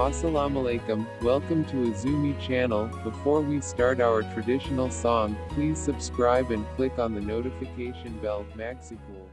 Assalamualaikum, welcome to Azumi channel. Before we start our traditional song, please subscribe and click on the notification bell. Maxipul.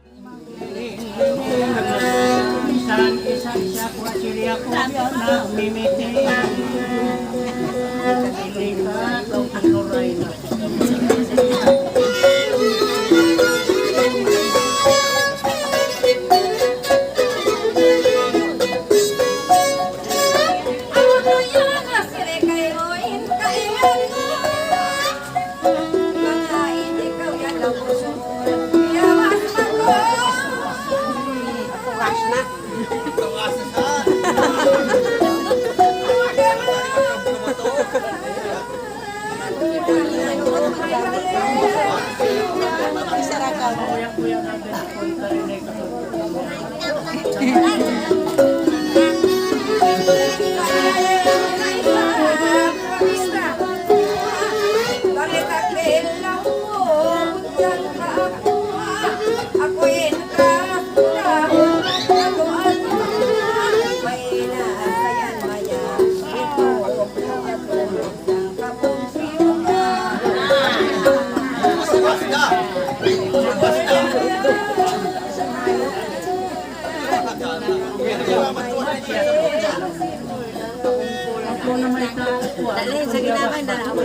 Dali, sa ginaman na ako.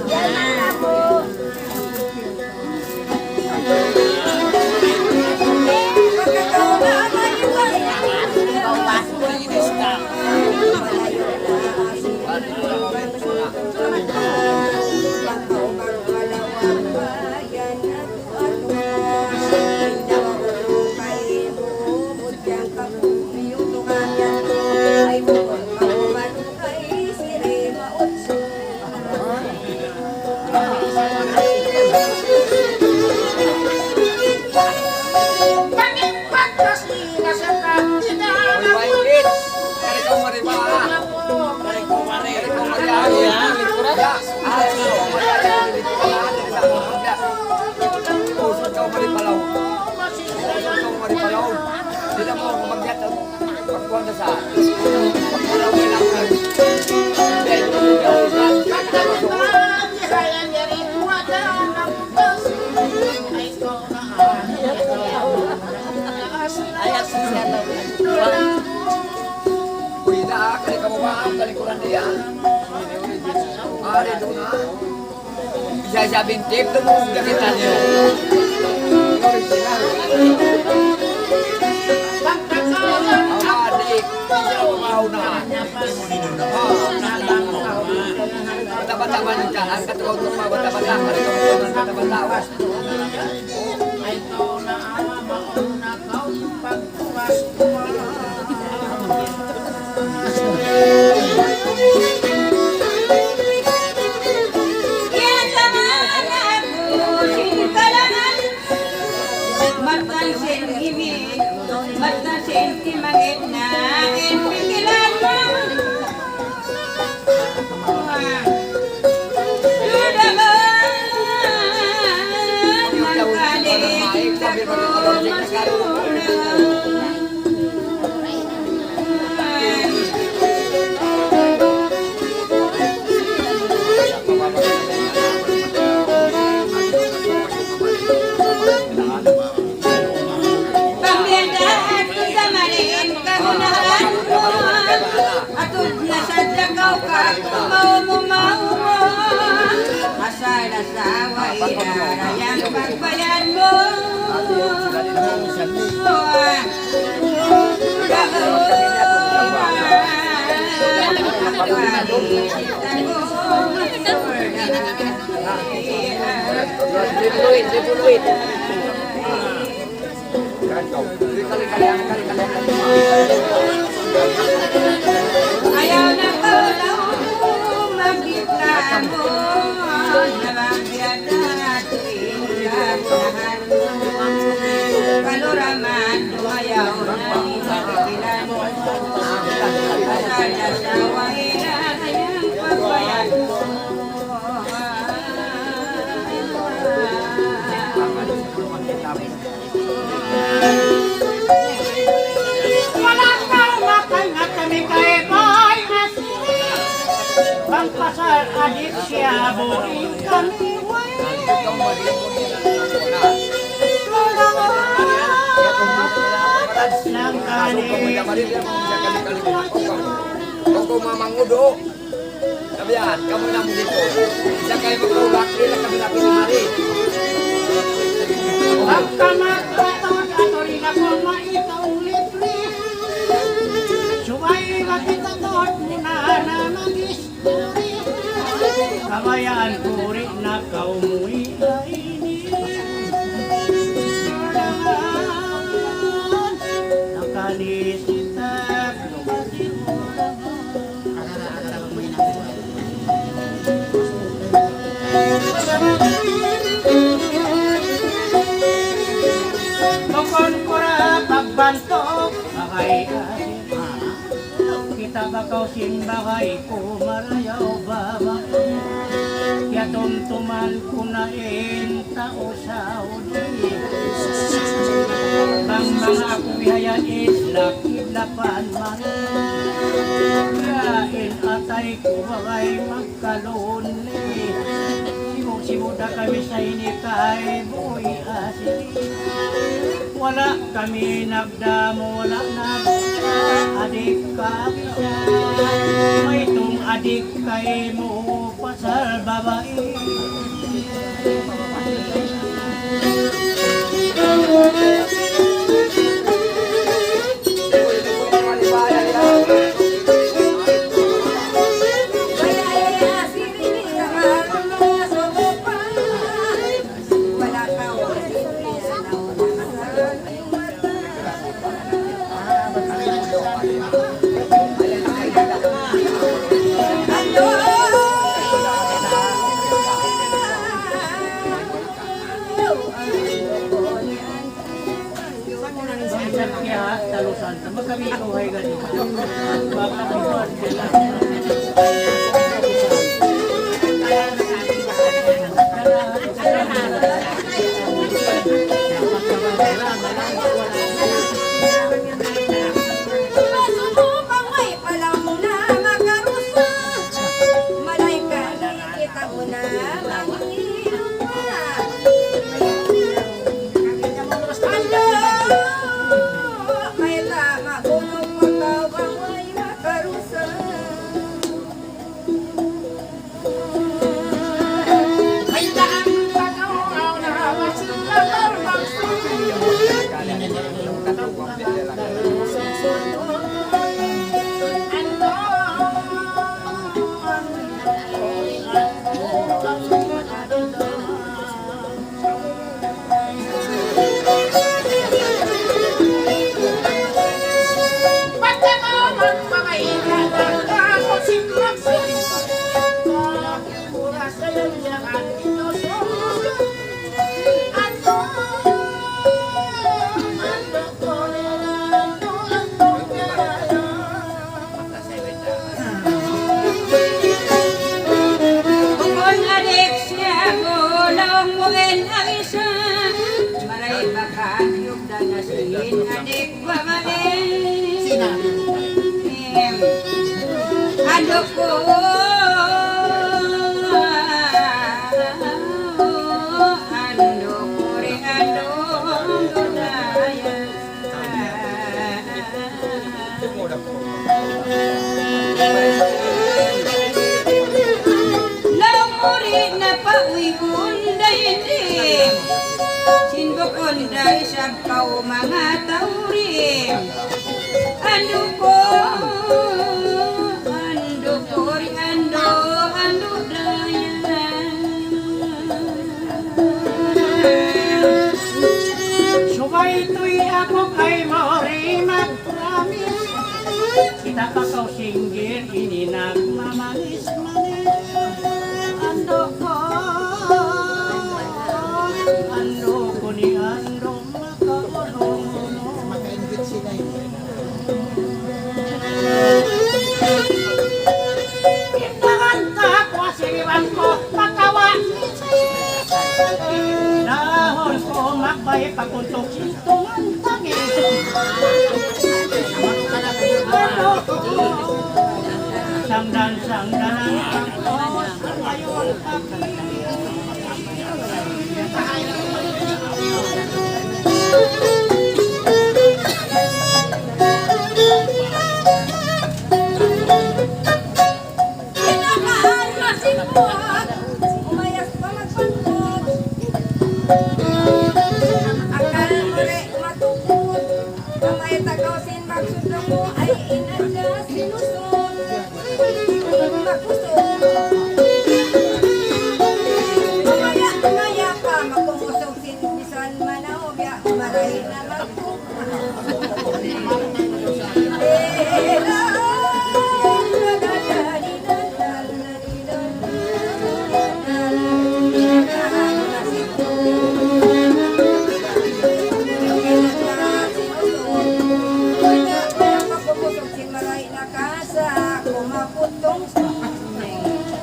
Yan na po. Bisa bintip tu mau kita ni. Adik, mau nak. Bata-bata jalan kata kau tu bata-bata hari kau bata-bata. Yang pagbayan mo ayaw na palaw magkita mo nabagyan na tuwing kaluraman ayaw na ipagilan mo asal na sa wahila kayang pagbayan mo Walang kaumakay na kami kay Boy pasal adik siya buing kami lang kani Kung mamangudo, sabihan, kamu lang dito. Isa kayo mag-ulat, lang kami na pinimari. ang kamatotod at rin ako maitaulit-lit sumay makitadot muna na mag-istori kabayaan ko rin na kaumuwi kainin ang kanisitag Tukon ko ra pagbantok bakay asin kita bakaw simbakay ko marayaw baba kaya tumtuman ko na tao sa udi bang mga akuyayan islakid lapan man kain atay ko bakay magkalunli simuda kami sa inikay buhay asin wala kami nagdamo, wala nagda adik ka may itong adik kay mo pasal babae talusan sama kami ko hay ganito baka biwan sila kau mga tauri ando ko ri ando daya subay tuy ako kay maori mag-promise kita pa kau singgir ini nagmamanis ando ko ni ando dahon ko makbay pakuntok sintungan tangin Isang dansang dalang pangkos ngayon Kinakahan masing buhat, umayas pa magpantod. Akal muli matukod, kamay tagawsin magsundong mo ay inanda sinusod. Makusog, maya pa makumusog sinisan manawya, maray na magpukma.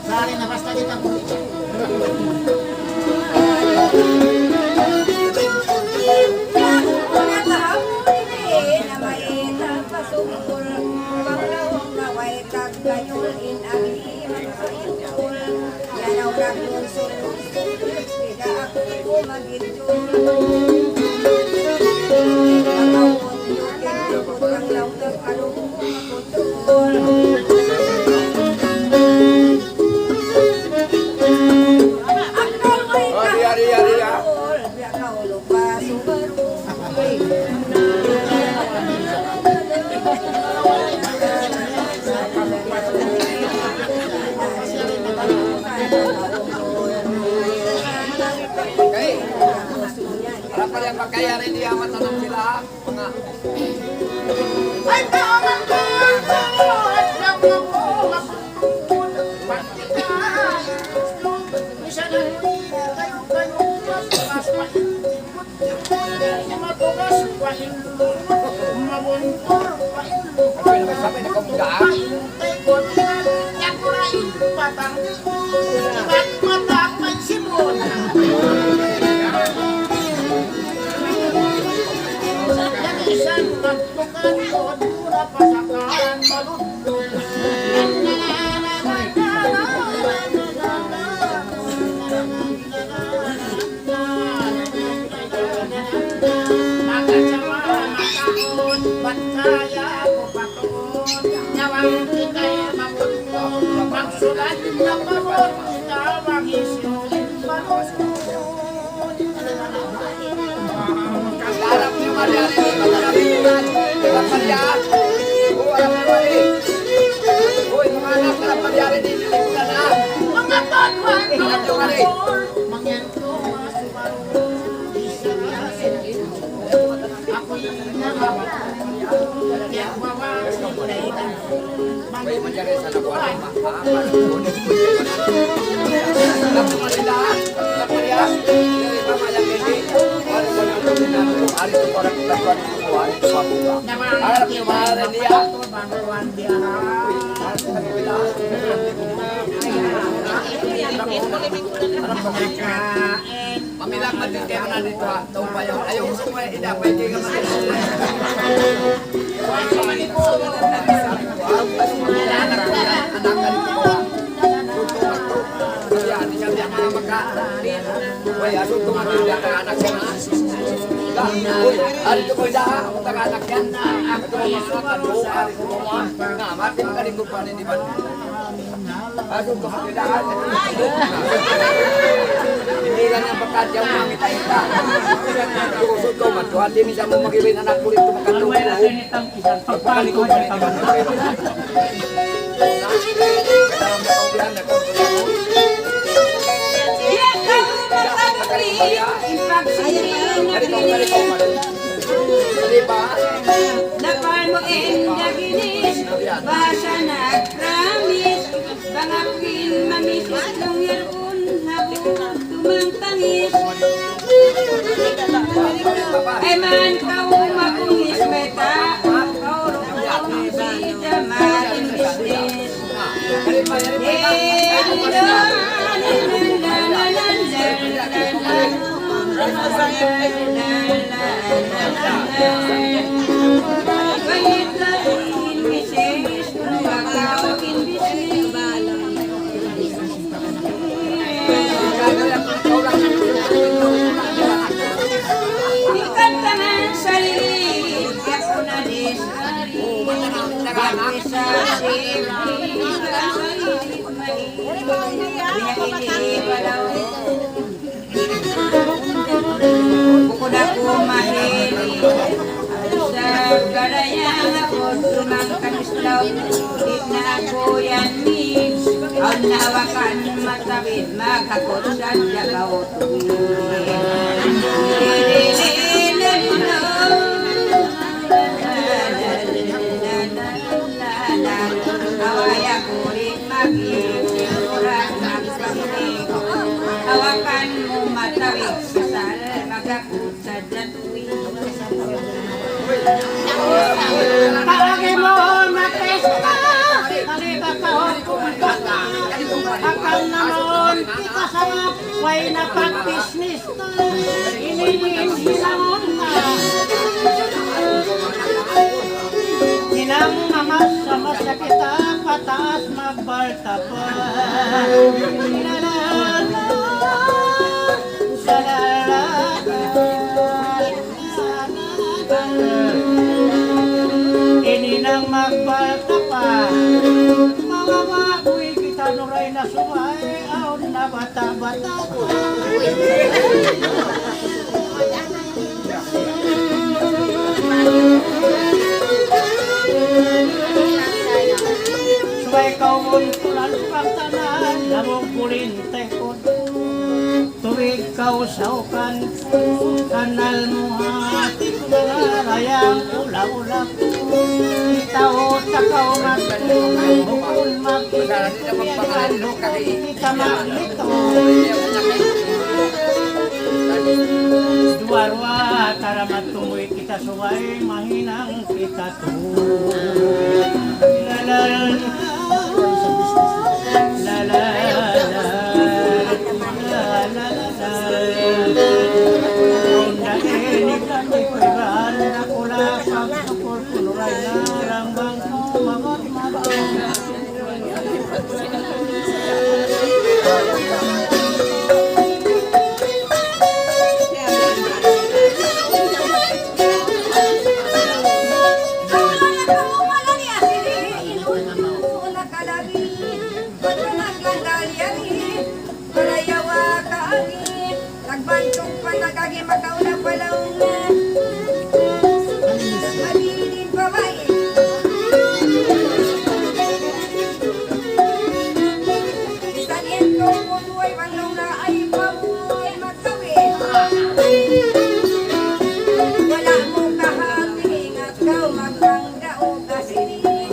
Sari na basta kita po. Harapan yang pakaian ini amat tanam sila mga Ay, kawan ko, at lang ako, maputungkol, patikay. Isa na kayo, mas paikot. Matugas, pailong, mabuntol, pailong. sabi na kamugaan. Paintay ko, yan ko na ipatang. Iba't matang may simon. Yan isang magtukan ko, dura pasakan, malutong. Makasawa, makakon, ba't kaya ko patuon? Nyawang ikay mamunong, magsulat na pabot, nyawang isyong malusong. Alam niyo Mariari ini magkakabilan. Harapan yan. Alam niyo Mari. Mga anak na Mariari ini nilikulan na. Mga tatuan ko, Alam niyo Mari. mangyanto, masubaru, isarasin. Ako'y nangawag, yang bawang sinulaitan. May Mariari sa nakuha ng mahal. Alam niyo Marila. Alam Mariari. Dari Mama yang ini. Ano ko na ito dinano. Ari ito parang kulakuan ito ko. Ari ito mabuka. Alam niyo Mariari niya. Bangkuan dia. Mamilang matin kayo na dito ha. Taong pa yun. Ayaw gusto mo ina. Pwede ka man. Anak ka dito ha. Yan, di siya mga magkata. Uy, aso ito nga hindi ka anak siya na. Uy, ari ito ko ida ha. Kung anak yan. Ito mga anak ka doon. Ari ito mga. Nga, mati makalingkod pa rin di ba? Aso ito nga ida ha. Hindi lang ang pagkatya mo mamita-ita. Gusto ito, matuhan din siya mo mag-iwin anak ko rito magkatulong. Pagkalikod pa rin di ba? Kailangan na kaubihan na kaubihan. Napan mo endaginis, basa nag-promise, pangapin mamisis nung yarun, habang tumangtangis. Ay man kau makungis meta, kau rukong sida makin bisnis. Wait, in Mrs. Kung bakaw in business. sa bukod ako mahili sa garayang ako tumangkan islaw di na ako yan mix ang nawakan matawid makakot sa jagaw away ako rin mag-iuran hawakan mo matawid sa magakot sa jatuwi Kaagi mo na pesta, halika kahon kumagkata. Akal naman kita sa way na pag-business na, iniinhilangon na. Inang mamas sa masakita, pataas magbalta pa. Ininang magbalta pa mga baboy kita nuray na sumay aon na bata-bata sumay kaumon tulan pagtanan lamong kulinte ko tuwig kausaukan kanal mo hati ko mga rayang ula-ula ko itaw takaw magbukul magkikipyan kita maglito duwarwa karamat tumuy kita suway mahinang kita to Nagbantong pa nagagi makauna palauna Maliling babae Isanien ko punuay Wanglaw na ay mabuhay magkawin Wala mo kahating at kau magpanggao kasirin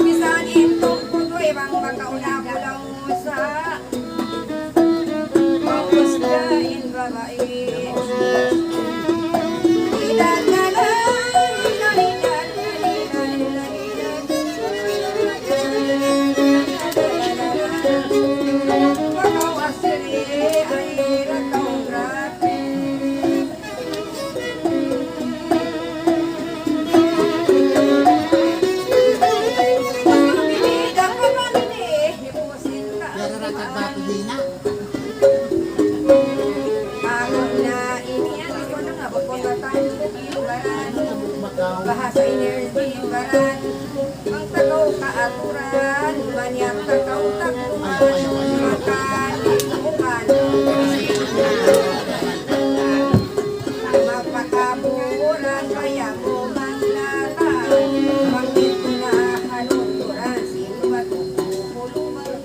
Isanien ko punuay Wang makauna palauna sa in babae bahasa energi baran ang takaw kaaturan banyak takaw taktuman makan bukan ang mapakaburan kaya mo manglakan bakit na haluturan sino ba tumulungan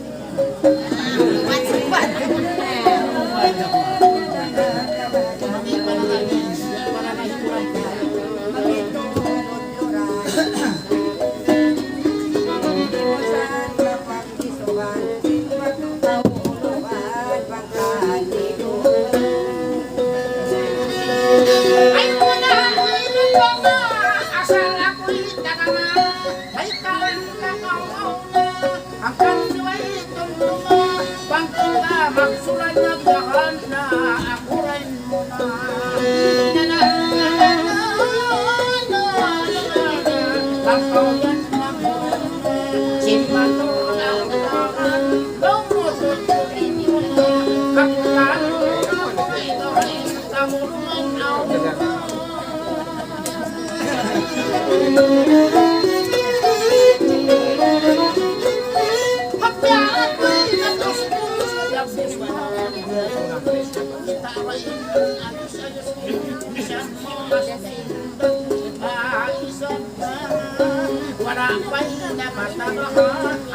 magsulan na bahan na ako rin mo na Thank you.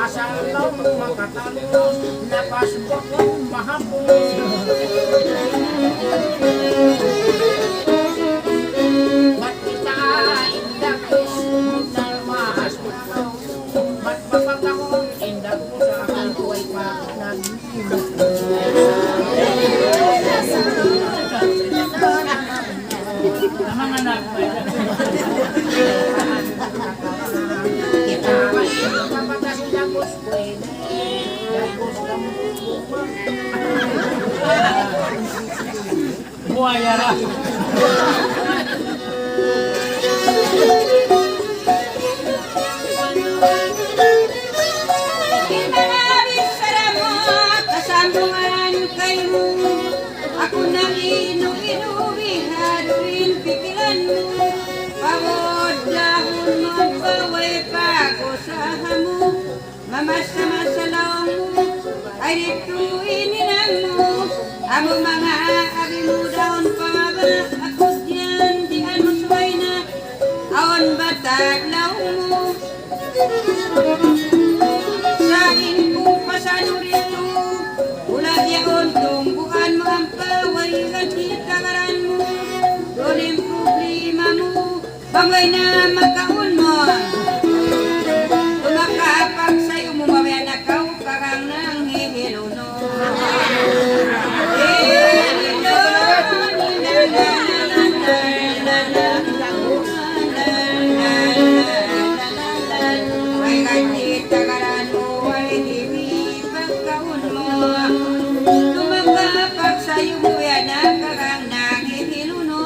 asal lang makatalos lapas bokong mahapon. Ba't kita indak ismunal mahas ba't mapagkakon indak mo sa akin tuway pa namang anak pa buaya lah. Maraming salamat, kasambungan kayo. Ako nang inu-inuwi, haluin pikilan mo. Pagod lahon mo, baway pagusahan mo. Mamasa-masalaw mo, ay dito ininan mo. Amo mga abi mo daon pababa, ako diyan di ano suway na. Awan batag law mo. Sain kong pasano rito, ulag yaon tungguan mo ang paway katitakaran mo. Dolim problema mo, bangay na makaon mo. Tumakapag sa'yo mo mamaya na kau karang nang hihiluno. May katitakaran mo ay hindi pagkaon mo. Tumakapag sa'yo mo yan ang karang nang hihiluno.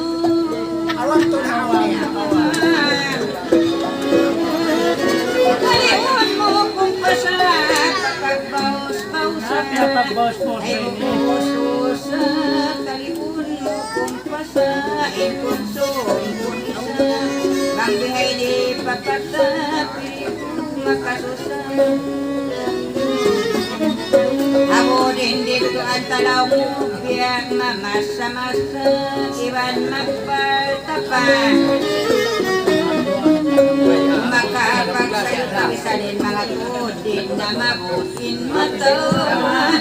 Awan to na awan. Kalihon mo kung pasarap kapag baus-bausan. Ay puso kalihon mo kung pasain kung soin kung isa. Magbihay ni papatapin kung makasusan. Ako din dito ang talaw mo biyak mamasa-masa iwan magpaltapan. Makapagsayo kabisanin mga tudin na mabutin matawa.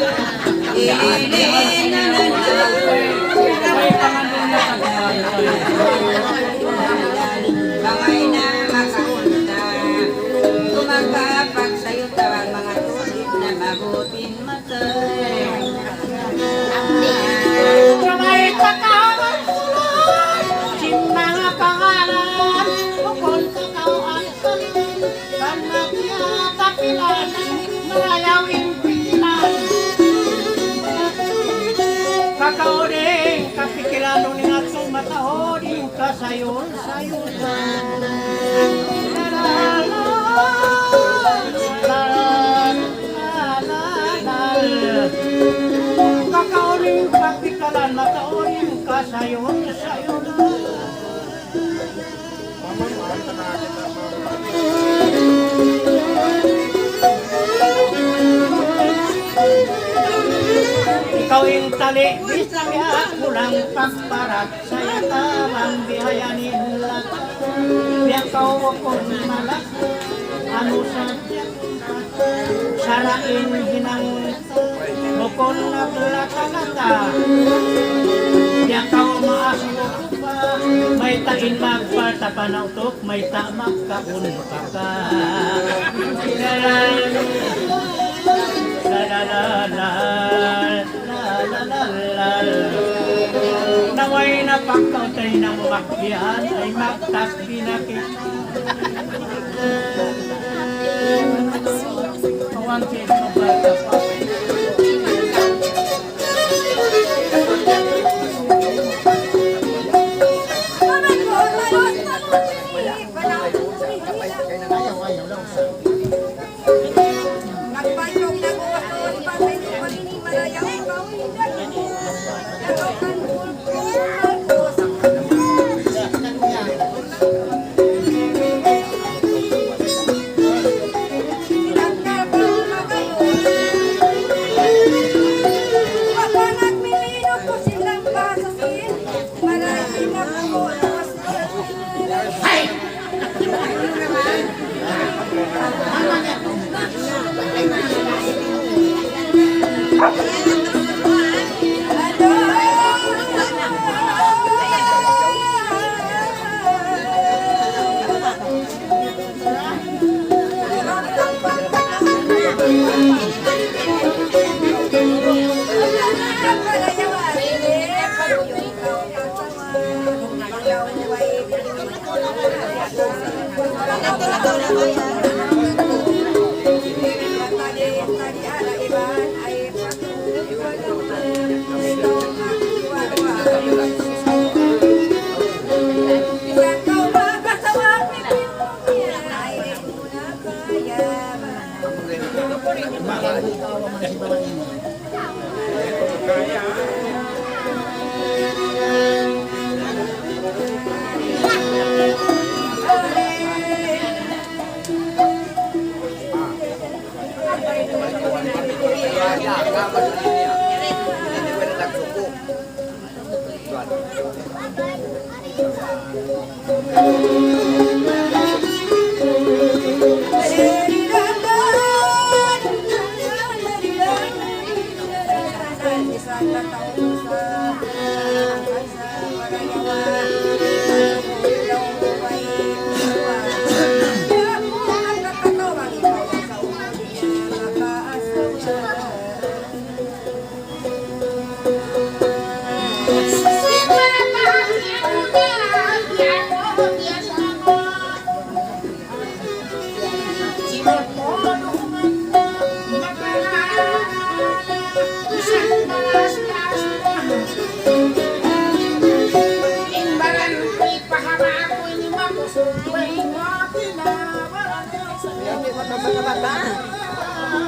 Ilin na bangay na makaunta. Kumakapagsayo tawag mga tudin na mabutin matawa. May pagkawan sulay, si mga pangalan, bukol kakaw ay salin, kanak niya kapilan, malayawin pilan. Kakao din, kapikilano ni nga sumatao, di ka sayon-sayon. Kakauring kapikalan, matauring kasayon-sayon. Ikaw yung tali, bisang ya, kulang pagparat, saya tawang bihayanin lang. Biyak kau kung malak, ano sa sarain ginang bukol na lata-lata. Biyak kau maasok pa, may tain magpata panautok, may tamak kaunpa ka. Naway na pagkautay ng makbihan ay magtas binakit. Mawangkin mo ba ito pa? Nagpanyong naguwason, pagay ko palini malayang ikaw hindi. Nagawakan kulpul, pinagkakang magayon.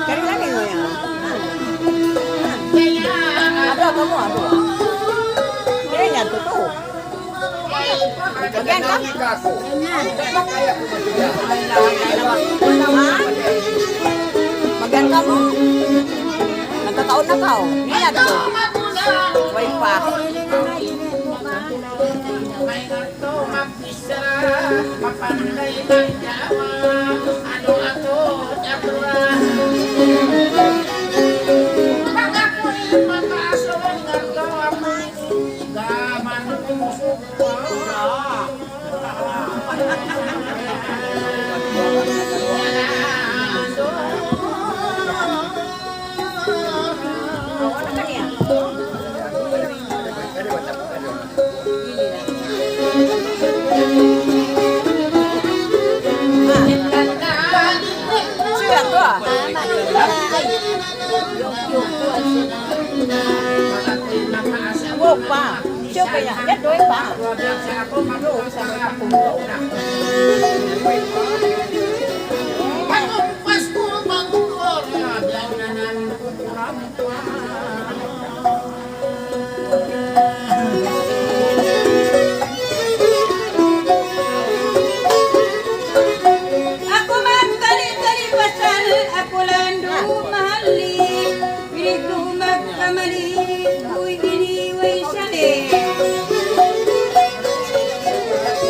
Kari lagi mo yan. Ada kamu ada. Kaya nga totoo. Bagian ka? Bagian ka mo? Nagkataon na ka. Ngayon to. Way pa. May ato mag-isa, mapanday ng yawa, ano ato, atura. Pag ako'y matasong, ato ako'y gaman kumusukwa. Buộc pa. Chưa phải là nhất đối pa. Aku magtali-tali pasal, ako lando mahali. Pinig magkamali, uy iniway sali.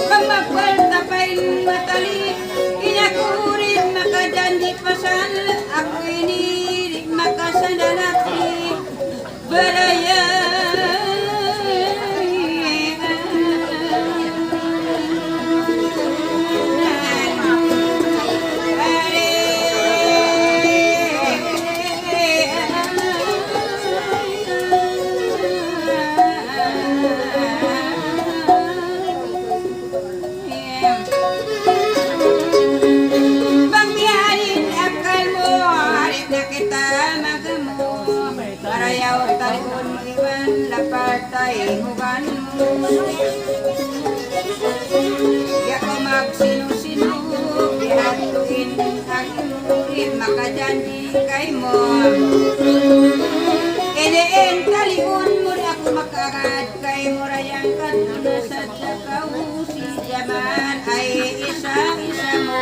Pag magwalta pa'y matali, inakurin makadandi pasal, ako inirig makasanalaki. Baraya. Pagbiyarin akal mo, harit na kita magamo. Parayaw talikon mo iwan, lapatay hugan mo. Di ako magsinu-sinu, ihatuin aking murid, makadandi kay mo. Edeen talikon mo, di ako makagad kay mo. Rayang katuna sa tsakaw, si Jaman ay isa-isa mo.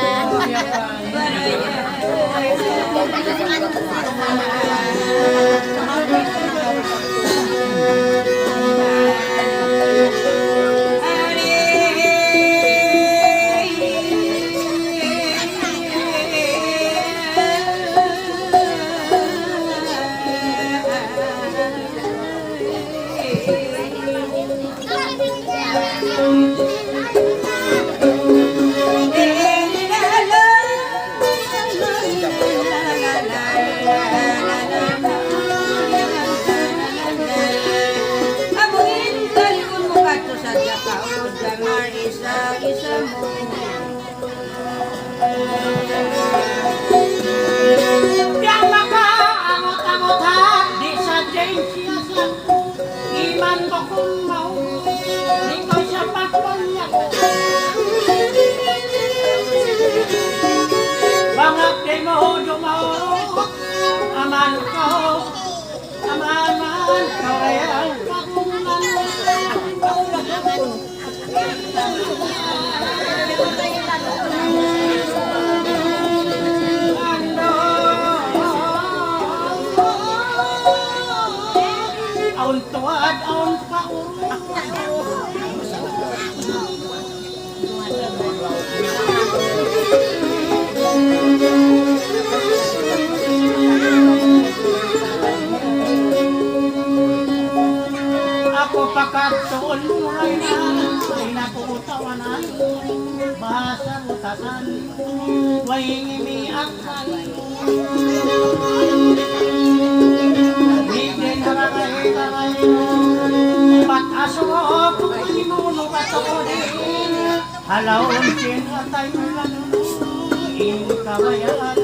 iman ko kung mau, di ko siya pakunyak. Bangak di mo dumaw, aman ko, aman ay ang kakunan. Aun tuad, aun kaurong. Ako pakatuon mulay na, ay naputawanan, bahasa utasan, way ngimiakan. Bigyan harakay-harakay, pat-asok, inuno ka to din, halawon sinatay mo in kawayan.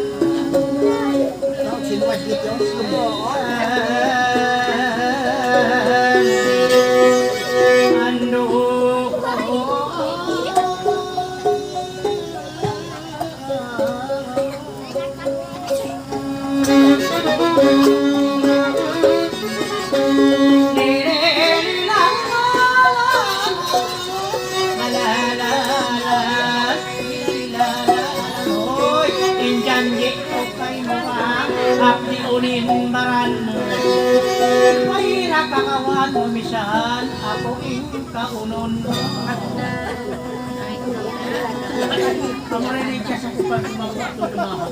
Sinuwad dito. Ando Abdi unin baran mo, may nakakawan mo misahan, ako ing kaunon mo. Kamarinig ka sa kupag magbato lumahan.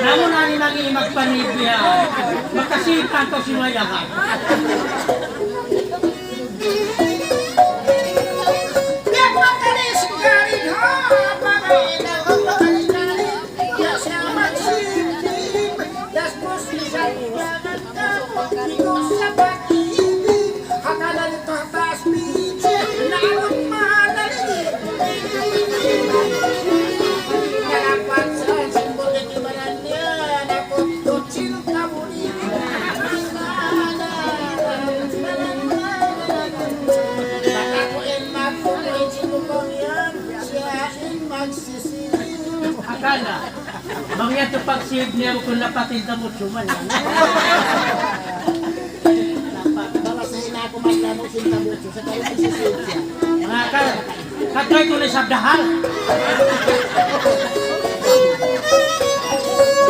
Namo nani lagi magpanibya. Makasipan ko si Mayahan. Akala, bangya to pagsib niya kung napatin sa mutsuman. Balasahin ako maglamok sa tabutso sa kayo magsisib siya. Mga katry ko na sabdahal.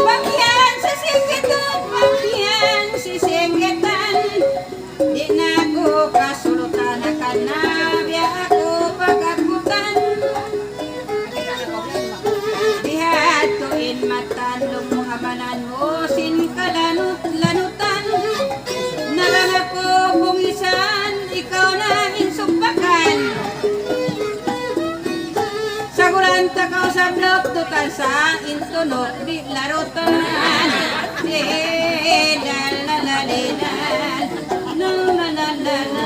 Bangyan sa sigitan, bangyan si sigitan. Di na ko kasulutan na kanabya ako pagkakutan. Dihatuin matan lung mga manan mo sin kalanut-lanutan. Nalang ako bungisan, ikaw na insumbakan. Saguran ta ka sa blok tutan sa intunok di larutan. La la la la la la la la la.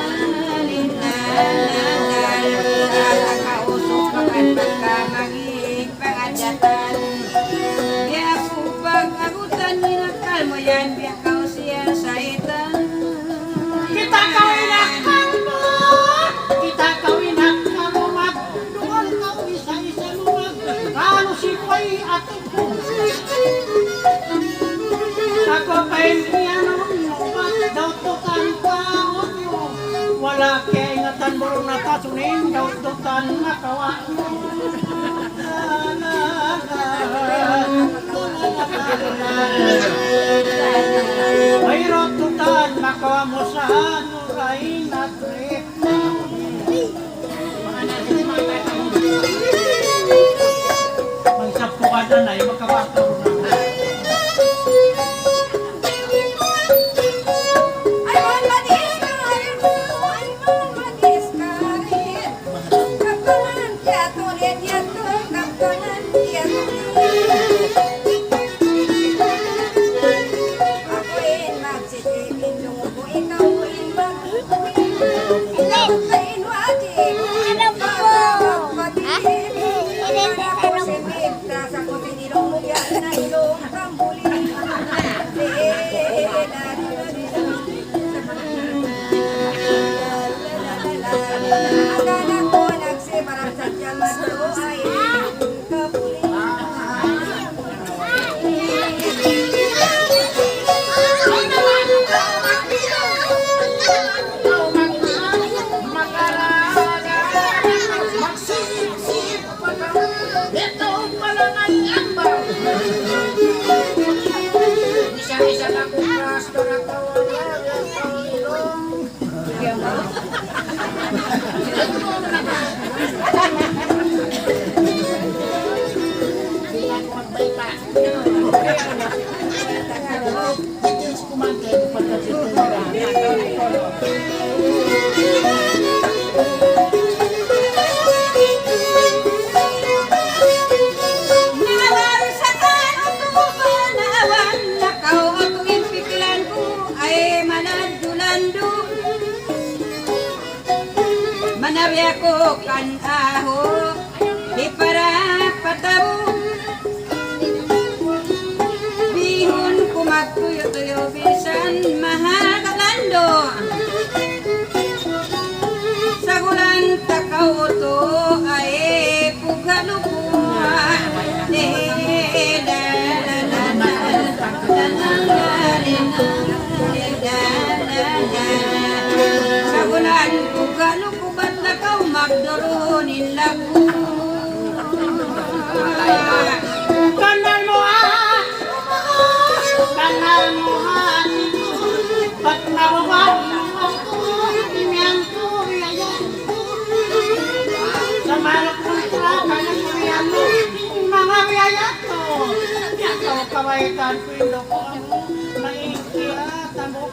wala kaya ingatan burong natasunin, daut-dautan makawa. Mayroon tutan makawa mo sa nuray na trip. Magsapukan na na, makabataw na. Manabya ko kan aho di para pataw bihon ko magtuyo-tuyo bisan mahakalando sa gulan takaw to ay pugalukuha sa gulan pugalukuha magdoronin lagu Kanal mo ba't nawawan mo imyan ko yayan sa malok kontra kanang imyan mo mga yayan ko yato kawaitan pindo ko naikiatan mo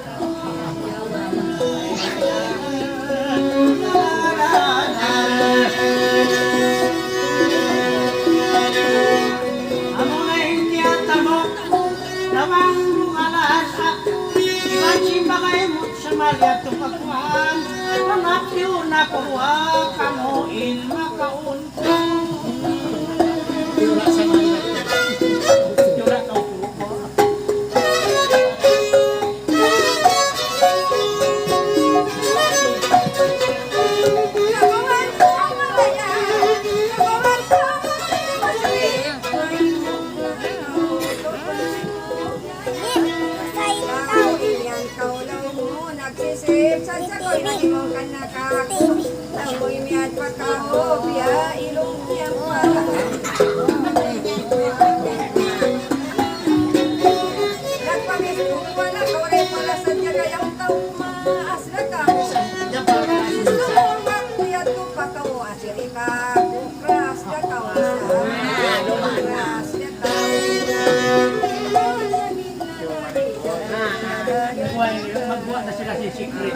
Malia tupakuan, pangapyo na kuha, kamuin makaunto. Yura sa mga yura ka upo. San sa ko'y nagimong kanakako Amoy miyad pagkahobya Ilong niyang nagpamisbuk wala Kore pala sa niya kayang taong maas na ka Sumulmak niyad ko pataw Asiri ka kukras na kawasan Kukras na Magbuwa na sila si secret.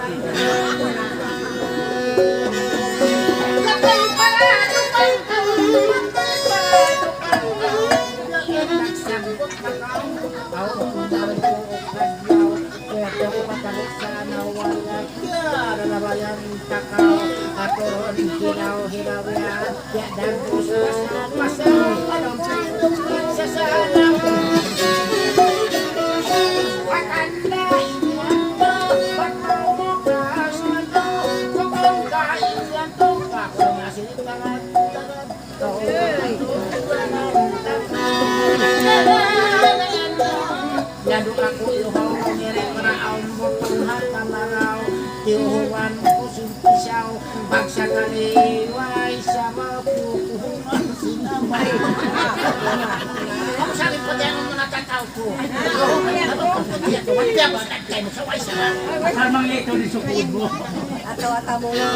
Lado ako iuhaw, nire para ang mo panghat na maraw, iuhawan ko Pag sa kaliway sa mapupuhan sinamay. Ako sabi po din ang mga tataw ko. Wala ba nagkay mo sa way sa Kalmang ito ni sukod mo. Ato-ata mo na.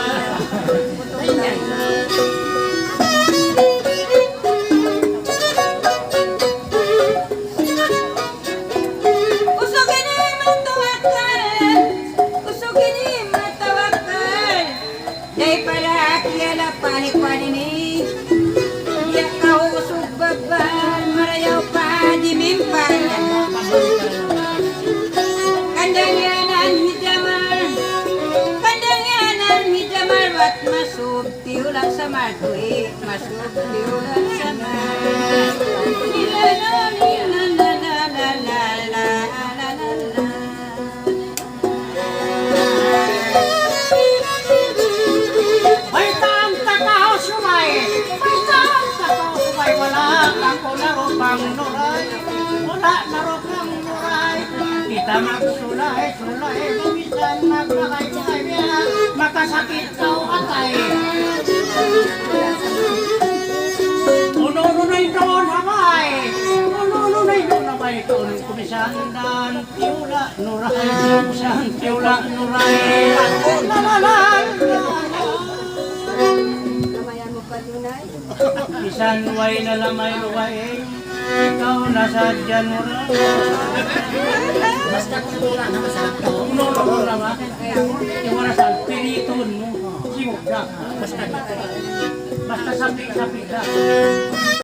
Usugin ni matawakal, usugin ni matawakal. Day para kiyala panik-pani ni. Ya kau usug babal, marayaw pa di mimpan. Kandanganan hidamar, kandanganan hidamar, wat masub tiulang sa martuig, masub tiulang sa mar. May taang takaw sumay! May taang takaw sumay! Wala ako laro pang nuray! Wala laro pang nuray! Kita magsulay, sulay, bumisan maglalay-lay niya, makasakit kau atay! Uno-unay doon hamay! Uno-unay doon hamay! Kumisan dan tiula nuray! Kumisan tiula nuray! Lalalan! Namayan mo pa dunay. Bisan way na lamay luway, ikaw nasa dyan mo na. basta kung wala na masarap to. Uno mo naman. Yung wala sa piniton mo. Sigog na. Basta Basta sapi-sapi ka.